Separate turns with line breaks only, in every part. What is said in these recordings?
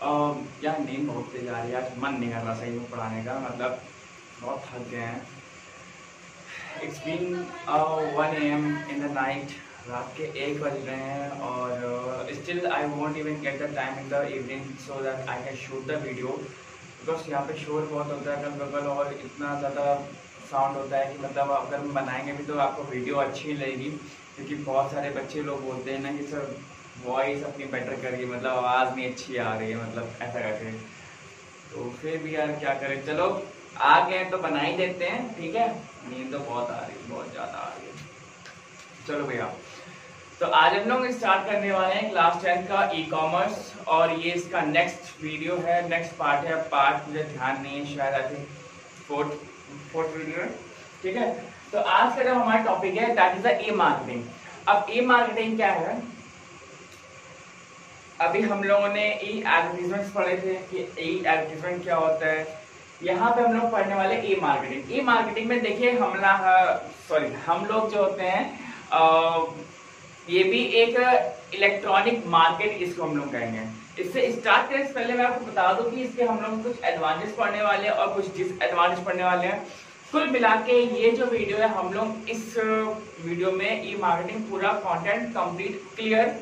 यार नींद बहुत तेज आ रही है, आज मन नहीं कर रहा सही में पढ़ाने का, मतलब बहुत थक गए हैं। It's been 1 AM in the night, रात के 1 बज रहे हैं और still I want even get the time in the evening so that I can shoot the video, because यहाँ पे शोर बहुत होता है अगल बगल और इतना ज़्यादा साउंड होता है कि मतलब अगर हम बनाएंगे भी तो आपको वीडियो अच्छी नहीं लगेगी, क्योंकि बहुत सारे बच्चे लोग बोलते हैं ना कि सर वॉइस अपनी बेटर करिए, मतलब आवाज़ नहीं अच्छी आ रही है, मतलब ऐसा करके। तो फिर भी यार क्या करें, चलो आ गए तो बना ही देते हैं, ठीक है। नींद तो बहुत आ रही है, बहुत ज़्यादा आ रही है। चलो भैया, तो आज हम लोग स्टार्ट करने वाले हैं क्लास 10 का ई कॉमर्स, और ये इसका नेक्स्ट वीडियो है, नेक्स्ट पार्ट है। पार्ट मुझे ध्यान नहीं है, शायद आई थिंक फोर्थ वीडियो है, ठीक है। तो आज का जो हमारा टॉपिक है that is the e marketing. अब ई मार्केटिंग क्या है, अभी हम लोगों ने ई एडवर्टीजमेंट पढ़े थे कि ई एडवर्टीजमेंट क्या होता है। यहाँ पे हम लोग पढ़ने वाले ई मार्केटिंग। ई मार्केटिंग में देखिए हम लोग जो होते हैं ये भी एक इलेक्ट्रॉनिक मार्केट इसको हम लोग कहेंगे। इससे स्टार्ट करने से पहले मैं आपको बता दूं कि इसके हम लोग कुछ एडवांटेज पढ़ने वाले हैं और कुछ डिसएडवांटेज पढ़ने वाले हैं। कुल मिला के ये जो वीडियो है, हम लोग इस वीडियो में ई मार्केटिंग पूरा कंटेंट कंप्लीट क्लियर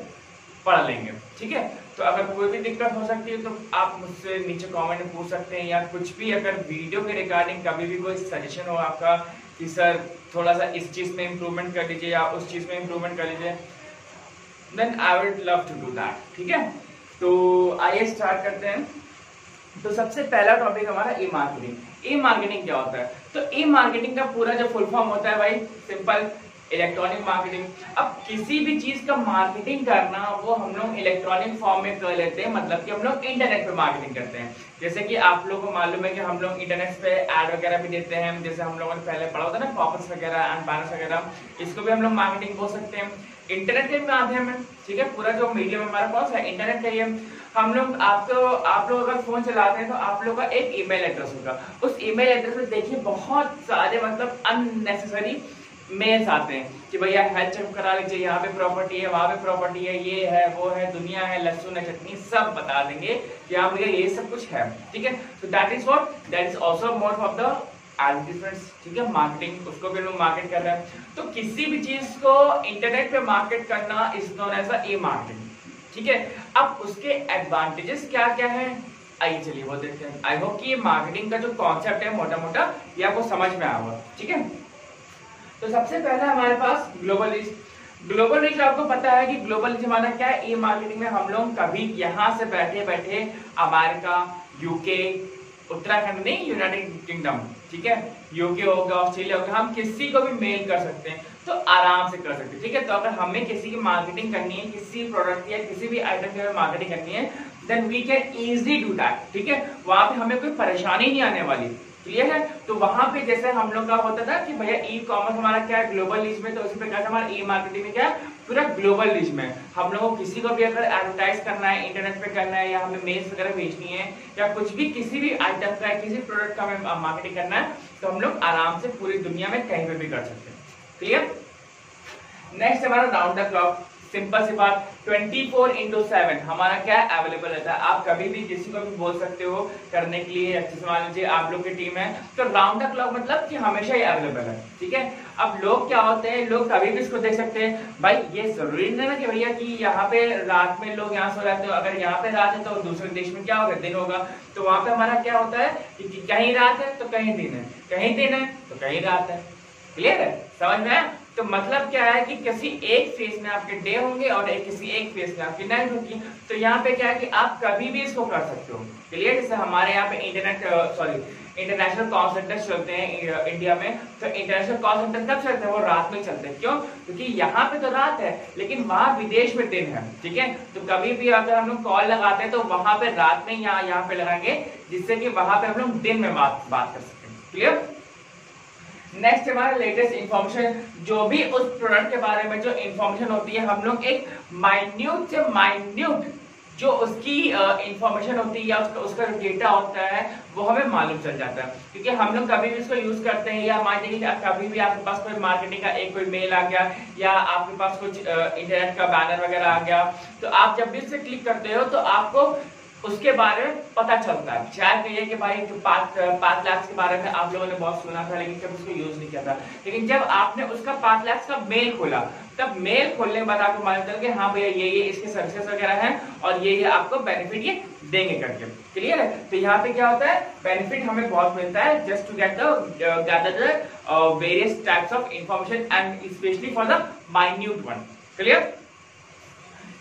पढ़ लेंगे, ठीक है। तो अगर कोई भी दिक्कत हो सकती है तो आप मुझसे नीचे कमेंट में पूछ सकते हैं, या कुछ भी अगर वीडियो के रिगार्डिंग कभी भी कोई सजेशन हो आपका कि सर थोड़ा सा इस चीज़ में इम्प्रूवमेंट कर लीजिए या उस चीज़ में इम्प्रूवमेंट कर लीजिए, then I would love to do that, ठीक है। तो आइए स्टार्ट करते हैं। तो सबसे पहला टॉपिक हमारा ई मार्केटिंग। ई मार्केटिंग क्या होता है? तो ई मार्केटिंग का पूरा जो फुल फॉर्म होता है भाई, सिंपल इलेक्ट्रॉनिक मार्केटिंग। अब किसी भी चीज का मार्केटिंग करना वो हम लोग इलेक्ट्रॉनिक फॉर्म में कर लेते हैं, मतलब कि हम लोग इंटरनेट पे मार्केटिंग करते हैं। जैसे कि आप लोगों को मालूम है कि हम लोग इंटरनेट पे ऐड वगैरह भी देते हैं, जैसे हम लोगों ने पहले पढ़ा होता है ना पॉपअप्स वगैरह एंड बैनर्स वगैरह, इसको भी हम लोग मार्केटिंग बोल सकते हैं। इंटरनेट के माध्यम में, ठीक है। पूरा जो मीडियम हमारे पास है इंटरनेट का ही है। हम लोग आप लोग अगर फोन चलाते हैं तो आप लोग का एक ईमेल एड्रेस होगा। उस ईमेल एड्रेस में देखिए बहुत सारे मतलब अननेसेसरी मेल्स आते हैं कि भैया हेल्थ चेक करा लीजिए, यहाँ पे प्रॉपर्टी है, वहाँ पे प्रॉपर्टी है, ये है वो है, दुनिया है, लहसुन है, चटनी, सब बता देंगे कि हाँ भैया ये सब कुछ है, ठीक है। तो that is what, that is also mode of the advertisements, ठीक है। मार्केटिंग, उसको भी लोग मार्केट कर रहे हैं। तो किसी भी चीज को इंटरनेट पे मार्केट करना is known as the e marketing, ठीक है। अब उसके एडवांटेजेस क्या क्या है, आइए चलिए वो देखते हैं। आई होप कि ये मार्केटिंग का जो कॉन्सेप्ट है मोटा मोटा ये आपको समझ में आया होगा, ठीक है। तो सबसे पहला हमारे पास ग्लोबल रीच। ग्लोबल रीच आपको पता है कि ग्लोबल रीच हमारा क्या है, ई मार्केटिंग में हम लोग कभी यहाँ से बैठे बैठे अमेरिका, यूके, उत्तराखंड नहीं, यूनाइटेड किंगडम, ठीक है, यूके हो गया, ऑस्ट्रेलिया हो गया, हम किसी को भी मेल कर सकते हैं, तो आराम से कर सकते हैं, ठीक है। तो अगर हमें किसी की मार्केटिंग करनी है, किसी प्रोडक्ट या किसी भी आइटम की मार्केटिंग करनी है, then we can easily do that, ठीक है। वहां पे हमें कोई परेशानी नहीं आने वाली, क्लियर है। तो वहां पे जैसे हम लोग का होता था कि भैया ई कॉमर्स हमारा क्या है ग्लोबल रीच में, तो उसी प्रकार से हमारा ई मार्केटिंग में क्या है पूरा ग्लोबल रीच में। हम लोगों को किसी को भी अगर एडवर्टाइज करना है, इंटरनेट पे करना है, या हमें मेल्स वगैरह भेजनी है, या कुछ भी किसी भी आइटम का किसी प्रोडक्ट का हमें मार्केटिंग करना है, तो हम लोग आराम से पूरी दुनिया में कहीं पे भी कर सकते हैं, क्लियर। नेक्स्ट हमारा राउंड द क्लॉक, सिंपल सी बात, 24/7 हमारा क्या अवेलेबल रहता है। आप कभी भी किसी को भी बोल सकते हो करने के लिए, अच्छे से मान लीजिए आप लोग की टीम है तो राउंड द क्लॉक मतलब कि हमेशा ही अवेलेबल है, ठीक है। अब लोग क्या होते हैं, लोग कभी भी इसको देख सकते हैं। भाई ये जरूरी नहीं है कि भैया कि यहाँ पे रात में लोग यहाँ सो जाते हो, अगर यहाँ पे रात है तो दूसरे देश में क्या होगा, दिन होगा। तो वहां पे हमारा क्या होता है कि कहीं रात है तो कहीं दिन है, कहीं दिन है तो कहीं रात है, क्लियर है, समझ में आया। तो मतलब क्या है कि किसी एक फेज में आपके डे होंगे और किसी एक फेज में आपकी नाइट होगी। तो यहाँ पे क्या है कि आप कभी भी इसको कर सकते हो, क्लियर। जैसे हमारे यहाँ पे इंटरनेशनल कॉल सेंटर चलते हैं इंडिया में, तो इंटरनेशनल कॉल सेंटर कब चलते हैं, वो रात में चलते हैं। क्यों? क्योंकि यहाँ पे तो रात है लेकिन वहाँ विदेश में दिन है, ठीक है। तो कभी भी अगर हम लोग कॉल लगाते हैं तो वहां पे रात में यहाँ पे लगाएंगे, जिससे कि वहां पे हम लोग दिन में बात कर सकते हैं, क्लियर। नेक्स्ट हमारा लेटेस्ट इंफॉर्मेशन, जो भी उस प्रोडक्ट के बारे में जो इंफॉर्मेशन होती है, हम लोग एक माइन्यूट से माइन्यूट जो उसकी इंफॉर्मेशन होती है या उसका जो डेटा होता है वो हमें मालूम चल जाता है। क्योंकि हम लोग कभी भी इसको यूज करते हैं, या मान लीजिए कभी भी आपके पास कोई मार्केटिंग का कोई मेल आ गया, या आपके पास कुछ इंटरनेट का बैनर वगैरह आ गया, तो आप जब भी इस पे क्लिक करते हो तो आपको उसके बारे में पता चलता है। शायद कहिए कि भाई 5 लाख के बारे में आप लोगों ने बहुत सुना था लेकिन कभी उसको यूज नहीं किया था, लेकिन जब आपने उसका 5 लाख का मेल खोला तब मेल खोलने के बाद आपको मालूम चल कि हाँ भैया ये इसके सर्विसेज वगैरह हैं और ये आपको बेनिफिट ये देंगे करके। क्लियर है? तो यहाँ पे क्या होता है, बेनिफिट हमें बहुत मिलता है just to get the gather various types of information and specially for the minute one. Clear?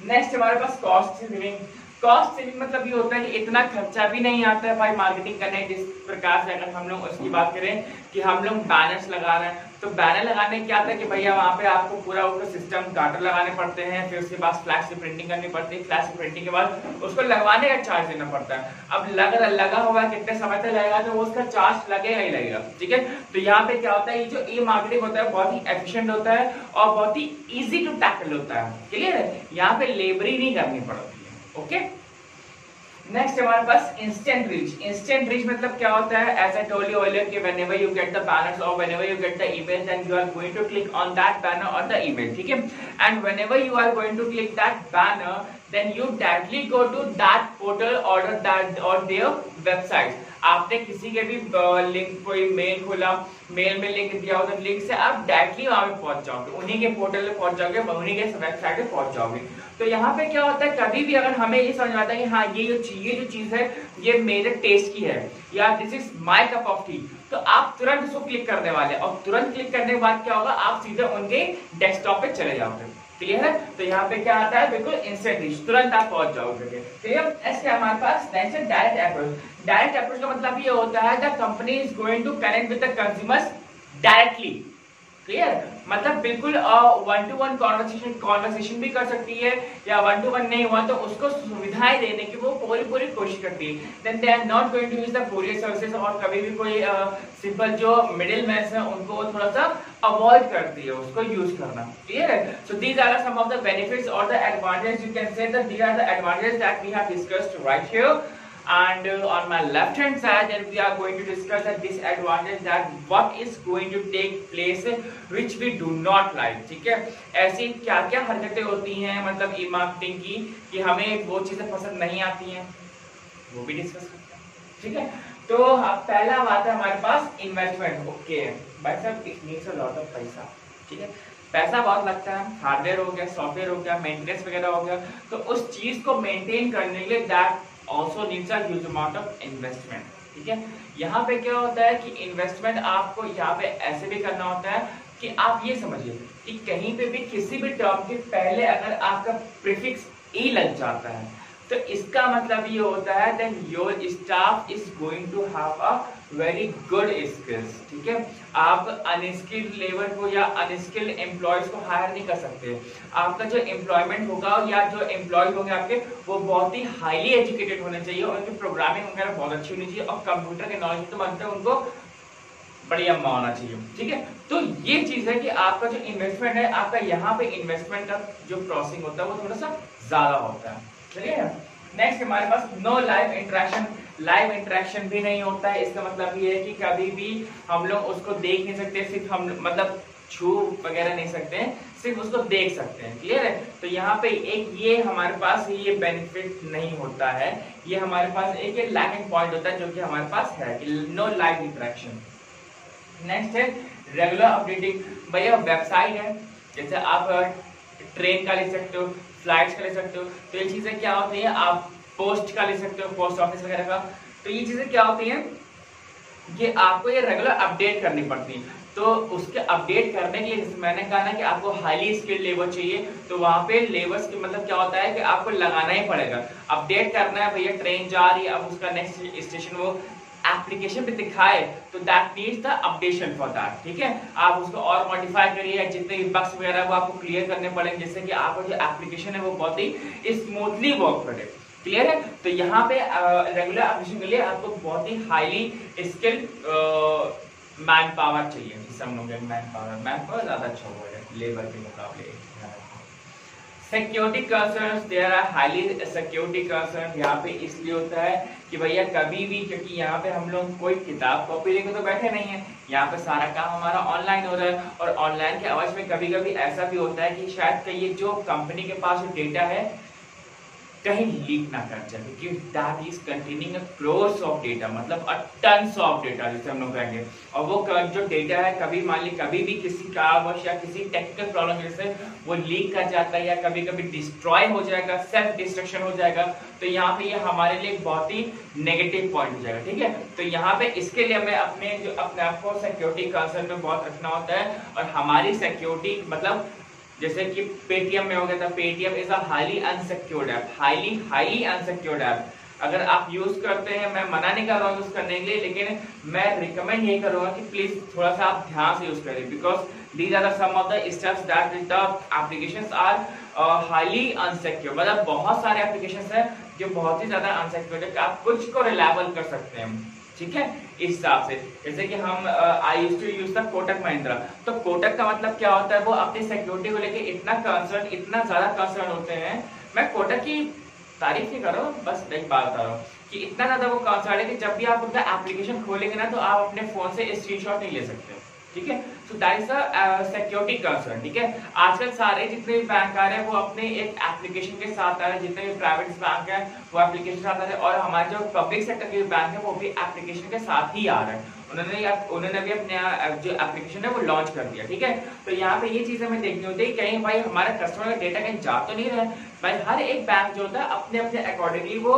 Next हमारे पास कॉस्ट सेविंग। कॉस्ट सेविंग मतलब ये होता है कि इतना खर्चा भी नहीं आता है भाई मार्केटिंग करने। जिस प्रकार से अगर हम लोग उसकी बात करें कि हम लोग बैनर्स लगा रहे हैं, तो बैनर लगाने क्या आता है कि भैया वहां पे आपको पूरा उसका सिस्टम गाटर लगाने पड़ते हैं, फिर उसके बाद फ्लैश की प्रिंटिंग करनी पड़ती है, फ्लैश की प्रिंटिंग के बाद उसको लगवाने का चार्ज देना पड़ता है। अब लगा हुआ है कितने समय तक लगेगा तो उसका चार्ज लगेगा ही लगेगा। ठीक है? तो यहाँ पे क्या होता है, ये जो ई मार्केटिंग होता है बहुत ही एफिशिएंट होता है और बहुत ही इजी टू टैकल होता है। क्लियर है? यहाँ पे लेबर ही नहीं करनी पड़ती है। ओके, नेक्स्ट हमारे पास इंस्टेंट रीच। इंस्टेंट रीच मतलब क्या होता है, as I told you earlier कि whenever you get the banners or whenever you get the email then you are going to click on that banner or the email. ठीक है? And whenever you are going to click that banner then you directly go to that portal or that or their website. आपने किसी के भी link कोई mail खोला, mail में link दिया हो तो लिंक से आप डायरेक्टली वहां पे पहुंच जाओगे, उन्हीं के पोर्टल पे पहुंच जाओगे, उन्हीं के वेबसाइट पे पहुंच जाओगे। तो यहाँ पे क्या होता है, कभी भी अगर हमें ये समझ में आता है कि हाँ ये जो चीज है ये मेरे टेस्ट की है या this is my cup of T, तो आप तुरंत उसको क्लिक करने वाले और तुरंत क्लिक करने के बाद क्या होगा, आप सीधे उनके डेस्कटॉप पे चले जाओगे। क्लियर है? तो यहाँ पे क्या आता है, बिल्कुल इंस्टेंट रीच, तुरंत आप पहुंच जाओगे। क्लियर? ऐसे हमारे पास नेक्स्ट है डायरेक्ट अप्रोच। डायरेक्ट अप्रोच का मतलब ये होता है the company is going to connect with the consumers directly. Clear? मतलब बिल्कुल 1-to-1 कॉन्वर्सेशन भी कर सकती है या 1-to-1 नहीं हुआ तो उसको सुविधाएं देने की वो पूरी कोशिश करती है। Then they are not going to use the courier services, और कभी भी कोई सिंपल जो मिडिल मैन है उनको वो थोड़ा सा अवॉइड करती है उसको यूज करना। क्लियर है? So these are some of the benefits और the advantage, you can say that these are the advantage that we have discussed right here. And on my left hand side then we are going to discuss the disadvantage that what is going to take place which we do not like। ठीक है? ऐसी क्या क्या हरकतें होती हैं मतलब ई marketing की कि हमें वो चीजें पसंद नहीं आती हैं, वो भी डिस्कस करते हैं। ठीक है? तो पहला बात है हमारे पास इन्वेस्टमेंट। ओके भाई साहब, it needs a lot of पैसा। ठीक है? पैसा बहुत लगता है, हार्डवेयर हो गया, सॉफ्टवेयर हो गया, मेंटेनेंस वगैरह हो गया, तो उस चीज को मेंटेन करने के लिए that also needs a huge amount of investment। ठीक है? यहाँ पे क्या होता है कि इन्वेस्टमेंट आपको यहाँ पे ऐसे भी करना होता है कि आप ये समझिए कि कहीं पे भी किसी भी टर्म के पहले अगर आपका प्रीफिक्स ई लग जाता है तो इसका मतलब ये होता है then your staff is going to have a very good skills. ठीक है? आप अनस्किल्ड लेबर को या अनस्किल्ड एम्प्लॉयज को हायर नहीं कर सकते। आपका जो एम्प्लॉयमेंट होगा या जो एम्प्लॉय होंगे आपके वो बहुत ही हाईली एजुकेटेड होने चाहिए, उनकी प्रोग्रामिंग वगैरह बहुत अच्छी होनी चाहिए और कंप्यूटर के नॉलेज तो बनते हैं उनको बढ़िया होना चाहिए। ठीक है? तो ये चीज है कि आपका जो इन्वेस्टमेंट है, आपका यहाँ पे इन्वेस्टमेंट का जो क्रॉसिंग होता है वो थोड़ा सा ज्यादा होता है। चलिए नेक्स्ट हमारे पास no live interaction. Live interaction भी नहीं होता है, इसका मतलब ये है कि कभी भी हम लोग उसको देख नहीं सकते, सिर्फ हम मतलब छू वगैरह नहीं सकते हैं, सिर्फ उसको देख सकते हैं। क्लियर है? तो यहाँ पे एक ये हमारे पास ये बेनिफिट नहीं होता है, ये हमारे पास एक लैकिंग पॉइंट होता है जो कि हमारे पास है, नो लाइव इंटरेक्शन। नेक्स्ट है रेगुलर अपडेटिंग। भैया वेबसाइट है, जैसे आप ट्रेन का ले सकते हो, फ्लाइट्स का ले सकते हो, तो ये चीजें क्या होती है, आप पोस्ट का ले सकते हो, पोस्ट ऑफिस वगैरह का, तो ये चीजें क्या होती हैं कि आपको ये रेगुलर अपडेट करनी पड़ती है। तो उसके अपडेट करने के लिए मैंने कहा ना कि आपको हाईली स्किल्ड लेबर चाहिए, तो वहां पे लेबर्स की मतलब क्या होता है कि आपको लगाना ही पड़ेगा, अपडेट करना है। भैया ट्रेन जा रही है, अब उसका नेक्स्ट स्टेशन वो एप्लीकेशन पे दिखाए तो that needs the updation for that. ठीक है? आप उसको और मॉडिफाई करिए, जितने भी बग्स वगैरह वो आपको क्लियर करने पड़ेंगे जिससे कि आपका जो एप्लीकेशन है वो बहुत ही स्मूथली वर्क करे। क्लियर है? तो यहाँ पे रेगुलर एप्लीकेशन के लिए आपको बहुत ही हाईली स्किल्ड मैन पावर चाहिए, जिससे हम लोग मैन पावर ज्यादा अच्छा होगा लेबर के मुकाबले। Security concerns, there are highly security concern. यहाँ पे इसलिए होता है कि भैया कभी भी, क्योंकि यहाँ पे हम लोग कोई किताब कॉपी लेकर तो बैठे नहीं है, यहाँ पे सारा काम हमारा ऑनलाइन हो रहा है, और ऑनलाइन के आवाज में कभी कभी ऐसा भी होता है कि शायद ये जो कंपनी के पास जो डेटा है कहीं लीक ना कर जाए, क्योंकि that is containing a crores of data, मतलब अ टन्स ऑफ डेटा जैसे हम लोग कहेंगे। और वो जो डेटा है कभी मान ली कभी भी किसी कारणवश या किसी टेक्निकल प्रॉब्लम की वजह से वो लीक कर जाता है या कभी कभी डिस्ट्रॉय हो जाएगा, सेल्फ डिस्ट्रक्शन हो जाएगा, तो यहाँ पे ये हमारे लिए बहुत ही नेगेटिव पॉइंट हो जाएगा। ठीक है, तो यहाँ पे इसके लिए हमें अपने आप को सिक्योरिटी कंसर्न में बहुत रखना होता है। और हमारी सिक्योरिटी मतलब जैसे कि पेटीएम में हो गया था, Paytm is a highly unsecured app, highly unsecured app. अगर आप यूज करते हैं, मैं मना नहीं कर रहा हूँ यूज करने के लिए, लेकिन मैं रिकमेंड यही करूंगा कि प्लीज थोड़ा सा आप ध्यान से यूज करें, because these are some of the steps that the applications are highly unsecure. मतलब बहुत सारे एप्लीकेशंस हैं जो बहुत ही ज्यादा अनसिक्योर है, आप कुछ को रिलायबल कर सकते हैं। ठीक है, इस हिसाब से जैसे कि हम I used to use the Kotak Mahindra, तो कोटक का मतलब क्या होता है, वो अपनी सिक्योरिटी को लेके इतना ज्यादा कंसर्न होते हैं। मैं कोटक की तारीफ नहीं कर रहा हूँ, बस एक बात बता रहा हूँ कि इतना ज्यादा वो कंसर्न है कि जब भी आप उनका एप्लीकेशन खोलेंगे ना, तो आप अपने फोन से स्क्रीनशॉट नहीं ले सकते। ठीक है, so that is a security concern. ठीक है, आजकल सारे जितने भी बैंक आ रहे हैं वो अपने एक एप्लीकेशन के साथ आ रहे हैं, जितने भी प्राइवेट बैंक है वो एप्लीकेशन के साथ आ रहे हैं, और हमारे जो पब्लिक सेक्टर के बैंक है वो भी एप्लीकेशन के साथ ही आ रहे हैं। उन्होंने भी अपने जो एप्लीकेशन है वो लॉन्च कर दिया। ठीक है, तो यहाँ पे ये चीज हमें देखनी होती है कहीं भाई हमारा कस्टमर का डेटा कहीं जा तो नहीं रहा है। भाई हर एक बैंक जो होता है अपने अपने अकॉर्डिंगली वो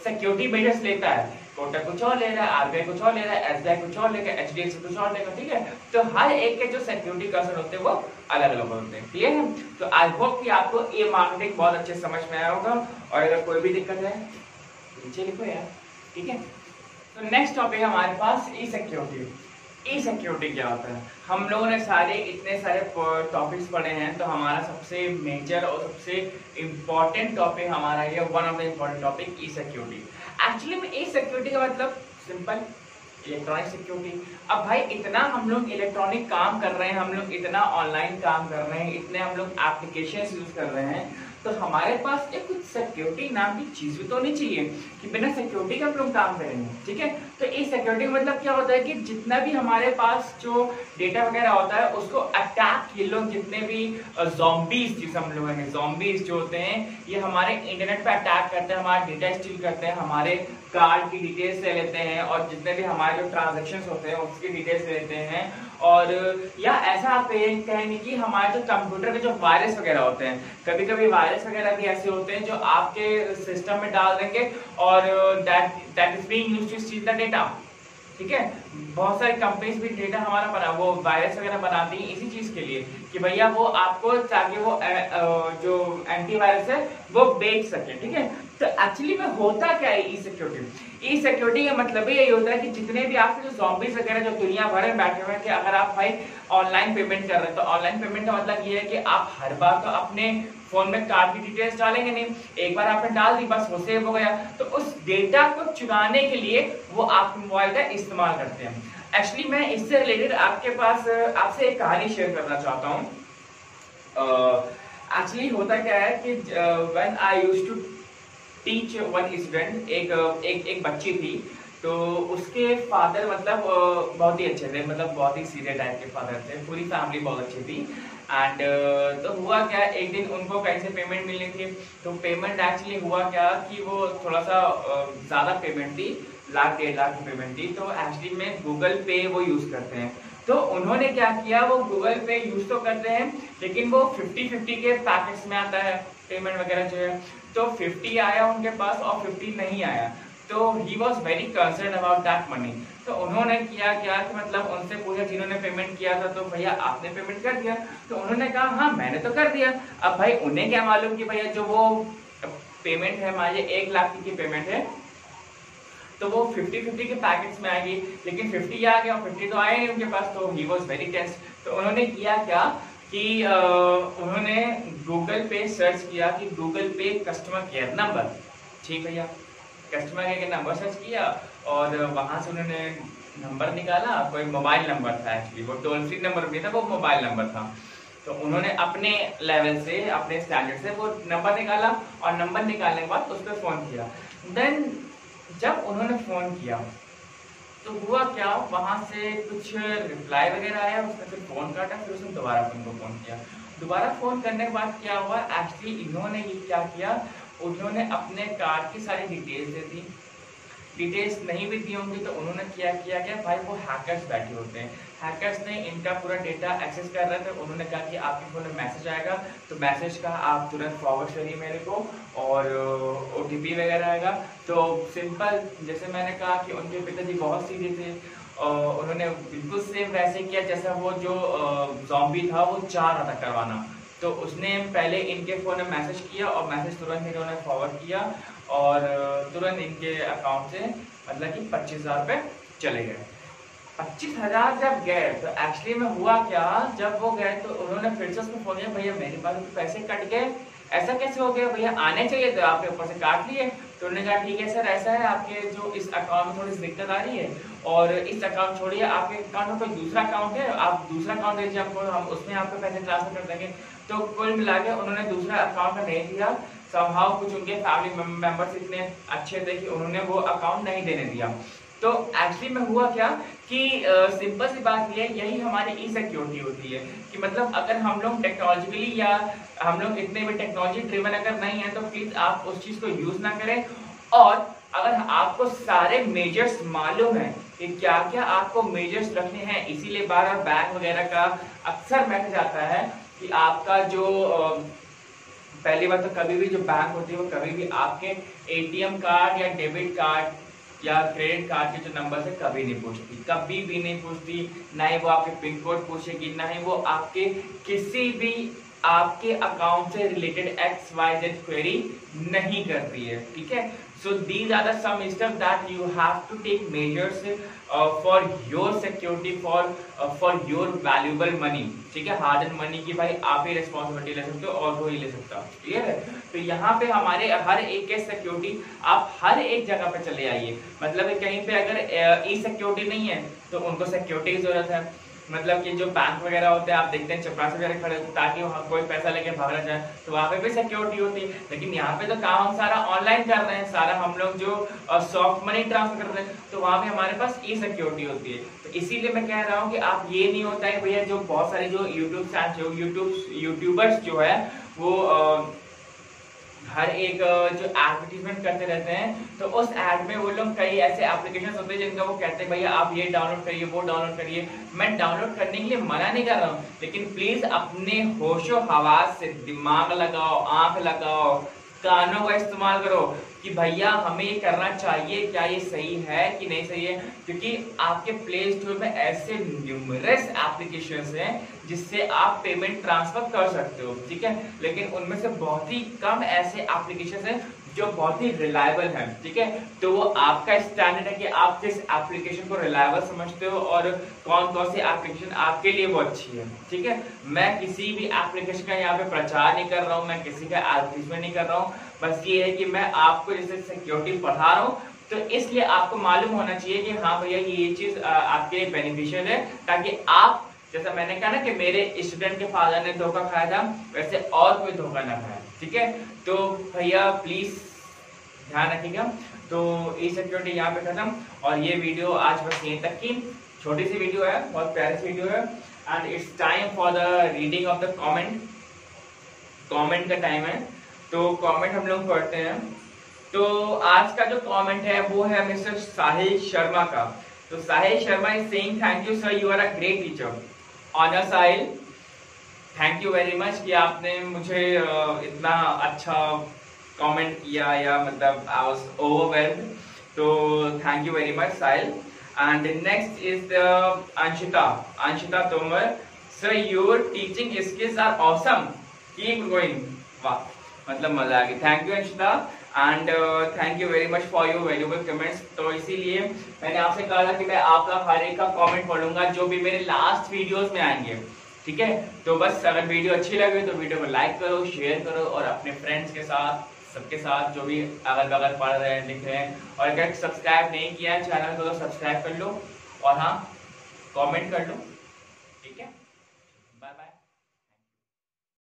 सिक्योरिटी मेजर्स लेता है। कोटक कुछ और ले रहा है, आरबीआई कुछ और ले रहा है, एसबीआई कुछ और लेगा, एचडीएफसी कुछ और लेगा। ठीक है, तो हर एक के जो सिक्योरिटी कंसर्न होते हैं वो अलग अलग होते हैं। क्लियर है? तो आई होप कि आपको ये मार्केटिंग बहुत अच्छे समझ में आया होगा, और अगर कोई भी दिक्कत है नीचे लिखो यार। ठीक है, तो नेक्स्ट टॉपिक है हमारे पास ई सिक्योरिटी। ई सिक्योरिटी क्या होता है? हम लोगों ने इतने सारे टॉपिक्स पढ़े हैं, तो हमारा सबसे मेजर और सबसे इम्पोर्टेंट टॉपिक हमारा ये one of the important topic E security. Actually में ई सिक्योरिटी का मतलब सिंपल इलेक्ट्रॉनिक सिक्योरिटी। अब भाई इतना हम लोग इलेक्ट्रॉनिक काम कर रहे हैं, हम लोग इतना ऑनलाइन काम कर रहे हैं, इतने हम लोग एप्लीकेशंस यूज कर रहे हैं, तो हमारे पास एक कुछ सिक्योरिटी नाम की चीज भी तो होनी चाहिए कि बिना सिक्योरिटी के हम लोग काम करेंगे। ठीक है, तो इस सिक्योरिटी मतलब क्या होता है कि जितना भी हमारे पास जो डेटा वगैरह होता है उसको अटैक ये लोग जितने भी ज़ॉम्बीज जिसे हम लोग हैं, ज़ॉम्बीज जो होते हैं ये हमारे इंटरनेट पे अटैक करते हैं, हमारा डेटा स्टील करते हैं, हमारे कार्ड की डिटेल्स ले लेते हैं, और जितने भी हमारे जो ट्रांजेक्शन होते हैं उसकी डिटेल्स ले लेते हैं। और या ऐसा आप कहेंगे कि हमारे जो कंप्यूटर के जो वायरस वगैरह होते हैं, कभी कभी वायरस वगैरह भी ऐसे होते हैं जो आपके सिस्टम में डाल देंगे, और that is being used to steal the data. ठीक है, बहुत सारी कंपनीज भी डेटा हमारा वो वायरस वगैरह बनाती हैं इसी चीज के लिए कि भैया वो आपको ताकि वो जो एंटीवायरस है वो बेच सके। ठीक है, तो एक्चुअली में होता क्या है ई सिक्योरिटी? ई सिक्योरिटी का मतलब यही होता है कि जितने भी आपके जो ज़ॉम्बीज वगैरह जो दुनिया भर में बैठे हुए हैं, कि अगर आप भाई ऑनलाइन पेमेंट कर रहे हैं, तो ऑनलाइन पेमेंट का मतलब ये है कि आप हर बार तो अपने फोन में कार्ड की डिटेल्स डालेंगे नहीं, एक बार आपने डाल दी बस वो सेव हो गया। तो उस डेटा को चुराने के लिए वो आपके मोबाइल का इस्तेमाल करते हैं। एक्चुअली मैं इससे रिलेटेड आपसे एक कहानी शेयर करना चाहता हूँ। एक्चुअली होता क्या है कि when I used to teach one student, एक बच्ची थी, तो उसके फादर मतलब बहुत ही अच्छे थे, मतलब बहुत ही सीरियस टाइप के फादर थे, पूरी फैमिली बहुत अच्छी थी। एंड तो हुआ क्या, एक दिन उनको कहीं से पेमेंट मिलनी थी, तो पेमेंट एक्चुअली हुआ क्या कि वो थोड़ा सा ज़्यादा पेमेंट थी, 1,00,000-1,50,000 की पेमेंट थी। तो एक्चुअली में गूगल पे वो यूज़ करते हैं, तो उन्होंने क्या किया, वो गूगल पे यूज़ तो करते हैं लेकिन वो 50-50 के पैकेट्स में आता है पेमेंट वगैरह जो है, तो 50 आया उनके पास और 50 नहीं आया, तो he was very concern about that money. तो उन्होंने किया क्या कि मतलब उनसे पूछा जिन्होंने पेमेंट किया था, तो भैया आपने पेमेंट कर दिया? तो उन्होंने कहा हाँ मैंने तो कर दिया। अब भाई उन्हें क्या मालूम कि भैया जो वो पेमेंट है हमारे 1,00,000 की पेमेंट है, तो वो 50-50 के पैकेट्स में आएगी, लेकिन 50 आ गया और 50 तो आए नहीं उनके पास, तो ही वॉज वेरी टेंस। तो उन्होंने किया क्या कि उन्होंने गूगल पे सर्च किया कि गूगल पे कस्टमर केयर नंबर, ठीक भैया, कस्टमर केयर के नंबर सर्च किया और वहां से उन्होंने नंबर निकाला, कोई मोबाइल नंबर था, एक्चुअली वो टोल फ्री नंबर भी था, वो मोबाइल नंबर था। तो उन्होंने अपने लेवल से, अपने स्टैंडर्ड से वो नंबर निकाला, और नंबर निकालने के बाद उस पर फोन किया। देन जब उन्होंने फोन किया तो हुआ क्या, वहां से कुछ रिप्लाई वगैरह आया, उसने फिर फोन काटा, फिर उसने दोबारा उनको फोन किया। दोबारा फोन करने के बाद क्या हुआ, एक्चुअली इन्होंने ये क्या किया, उन्होंने अपने कार्ड की सारी डिटेल्स दे दी। डिटेल्स नहीं भी दी होंगी तो उन्होंने क्या किया गया भाई, वो हैकर्स बैठे होते हैं, हैकर्स ने इनका पूरा डेटा एक्सेस कर रहे थे। उन्होंने कहा कि आपके फ़ोन में मैसेज आएगा, तो मैसेज का आप तुरंत फॉरवर्ड करिए मेरे को, और OTP वगैरह आएगा। तो सिंपल, जैसे मैंने कहा कि उनके पिताजी बहुत सीधे थे, उन्होंने बिल्कुल सेम वैसे किया जैसा वो जो ज़ॉम्बी था वो चाह रहा था करवाना। तो उसने पहले इनके फ़ोन में मैसेज किया और मैसेज तुरंत इन्होंने फॉरवर्ड किया और तुरंत इनके अकाउंट से मतलब कि 25,000 रुपये चले गए। 25,000 जब गए तो एक्चुअली में हुआ क्या, जब वो गए तो उन्होंने फिर से उसको फोन किया, भैया मेरे पास तो पैसे कट गए, ऐसा कैसे हो गया भैया, आने चाहिए तो आपके ऊपर से काट लिए। तो उन्होंने कहा ठीक है सर, ऐसा है आपके जो इस अकाउंट में थोड़ी सी दिक्कत आ रही है, और इस अकाउंट छोड़िए, आपके अकाउंट में कोई दूसरा अकाउंट है, आप दूसरा अकाउंट दीजिए हमको, हम उसमें आपके पैसे ट्रांसफर कर देंगे। तो कुल मिला के उन्होंने दूसरा अकाउंट नहीं दिया। समहाउ कुछ उनके फैमिली मेंबर्स इतने अच्छे थे कि उन्होंने वो अकाउंट नहीं देने दिया। तो एक्चुअली में हुआ क्या कि सिंपल सी बात ये, यही हमारी ई सिक्योरिटी होती है कि मतलब अगर हम लोग टेक्नोलॉजिकली या हम लोग इतने भी टेक्नोलॉजी ड्रिवन अगर नहीं है तो प्लीज आप उस चीज को यूज ना करें। और अगर आपको सारे मेजर्स मालूम है कि क्या क्या आपको मेजर्स रखने हैं, इसीलिए बार बार बैंक वगैरह का अक्सर मैसेज आता है कि आपका जो पहली बात तो कभी भी जो बैंक होती है वो कभी भी आपके ATM कार्ड या डेबिट कार्ड या क्रेडिट कार्ड के जो नंबर से कभी नहीं पूछती, कभी भी नहीं पूछती। ना ही वो आपके पिन कोड पूछेगी, ना ही वो आपके किसी भी आपके अकाउंट से रिलेटेड XYZ क्वेरी नहीं करती है, ठीक है। So these are the some steps that you have to take measures for your security, for your valuable money, ठीक है, हार्ड एंड मनी की भाई आप ही रिस्पॉन्सिबिलिटी ले सकते हो और कोई ले सकता, क्लियर है। तो यहाँ पे हमारे हर एक के सिक्योरिटी आप हर एक जगह पे चले आइए, मतलब कहीं पे अगर ई सिक्योरिटी नहीं है तो उनको सिक्योरिटी की जरूरत है। मतलब कि जो बैंक वगैरह होते हैं आप देखते हैं चपरासी वगैरह खड़े होते ताकि वहाँ कोई पैसा लेके भाग ना जाए, तो वहाँ पे भी सिक्योरिटी होती है। लेकिन यहाँ पे तो काम हम सारा ऑनलाइन कर रहे हैं, सारा हम लोग जो सॉफ्ट मनी ट्रांसफर कर रहे हैं, तो वहाँ पे हमारे पास ई सिक्योरिटी होती है। तो इसीलिए मैं कह रहा हूँ कि आप ये नहीं होता है भैया, जो बहुत सारे जो यूट्यूबर्स जो है वो हर एक जो एडवर्टीजमेंट करते रहते हैं, तो उस एड में वो लोग कई ऐसे एप्लीकेशन होते हैं जिनका वो कहते हैं भैया आप ये डाउनलोड करिए, वो डाउनलोड करिए। मैं डाउनलोड करने के लिए मना नहीं कर रहा हूँ, लेकिन प्लीज अपने होशो हवास से दिमाग लगाओ, आंख लगाओ, कानों का इस्तेमाल करो कि भैया हमें ये करना चाहिए, क्या ये सही है कि नहीं सही है। क्योंकि आपके प्ले स्टोर में ऐसे न्यूमरस एप्लीकेशंस हैं जिससे आप पेमेंट ट्रांसफर कर सकते हो, ठीक है, लेकिन उनमें से बहुत ही कम ऐसे एप्लीकेशंस हैं जो बहुत ही रिलायबल है, ठीक है। तो वो आपका स्टैंडर्ड है कि आप किस एप्लीकेशन को रिलायबल समझते हो और कौन कौन सी एप्लीकेशन आपके लिए वो अच्छी है, ठीक है। मैं किसी भी एप्लीकेशन का यहाँ पे प्रचार नहीं कर रहा हूँ, मैं किसी का एडवर्टाइजमेंट नहीं कर रहा हूँ, बस ये है कि मैं आपको जैसे सिक्योरिटी पढ़ा रहा हूँ, तो इसलिए आपको मालूम होना चाहिए कि हाँ भैया ये चीज आपके लिए बेनिफिशियल है, ताकि आप, जैसा मैंने कहा ना कि मेरे स्टूडेंट के फादर ने धोखा खाया था, वैसे और कोई धोखा ना खाए, ठीक है। तो भैया प्लीज ध्यान रखिएगा। तो ई सिक्योरिटी यहाँ पे खत्म, और ये वीडियो आज बस यहीं तक की, छोटी सी वीडियो है, बहुत प्यारी सी वीडियो है। And it's time for the reading of the comment का टाइम है, तो कमेंट हम लोग पढ़ते हैं। तो आज का जो कमेंट है वो है मिस्टर साहिल शर्मा का। तो Sahil Sharma is saying thank you sir, you are a great teacher. Honour Sahil, thank you very much कि आपने मुझे इतना अच्छा कमेंट किया, या मतलब आई वाज ओवरवेल्म्ड, तो thank you very much Sahil. And next is Anshita Tomar, sir your teaching skills are awesome, keep going. वाह, मतलब मजा आ गया, thank you Anshita, and thank you very much for your valuable comments. तो इसीलिए मैंने आपसे कहा था कि मैं आपका हर एक का कमेंट पढ़ूंगा जो भी मेरे लास्ट वीडियोस में आएंगे, ठीक है। तो बस अगर वीडियो अच्छी लगे तो वीडियो को लाइक करो, शेयर करो, और अपने फ्रेंड्स के साथ, सबके साथ जो भी अगल बगल पढ़ रहे हैं, लिख रहे हैं, और अगर सब्सक्राइब नहीं किया है चैनल को तो सब्सक्राइब कर लो, और हाँ कमेंट कर लो।